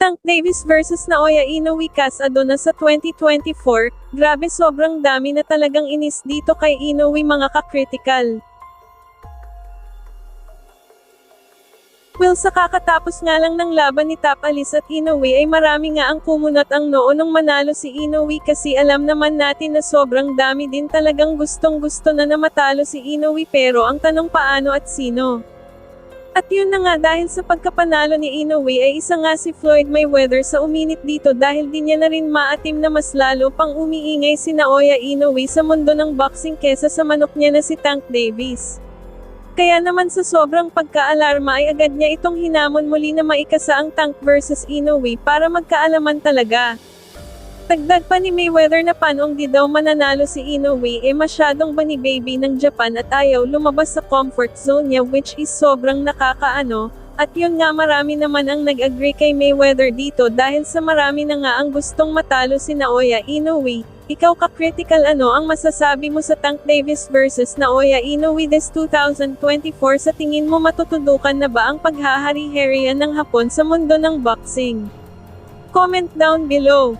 Tank Davis versus Naoya Inoue kasado na sa 2024, grabe sobrang dami na talagang inis dito kay Inoue mga ka-critical. Well sa kakatapos nga lang ng laban ni Top Alice at Inoue ay marami nga ang kumunat ang noo nung manalo si Inoue kasi alam naman natin na sobrang dami din talagang gustong-gusto na matalo si Inoue pero ang tanong paano at sino? At yun na nga dahil sa pagkapanalo ni Inoue ay isa nga si Floyd Mayweather sa uminit dito dahil di niya na rin maatim na mas lalo pang umiingay si Naoya Inoue sa mundo ng boxing kesa sa manok niya na si Tank Davis. Kaya naman sa sobrang pagka-alarma ay agad niya itong hinamon muli na maikasa ang Tank versus Inoue para magkaalaman talaga. Dagdag pa ni Mayweather na paanong di daw mananalo si Inoue masyadong bani-baby ng Japan at ayaw lumabas sa comfort zone niya which is sobrang nakakaano, at yun nga marami naman ang nag-agree kay Mayweather dito dahil sa marami na nga ang gustong matalo si Naoya Inoue. Ikaw ka-critical ano ang masasabi mo sa Tank Davis versus Naoya Inoue des 2024 sa tingin mo matutudukan na ba ang paghahari-harian ng Hapon sa mundo ng boxing? Comment down below.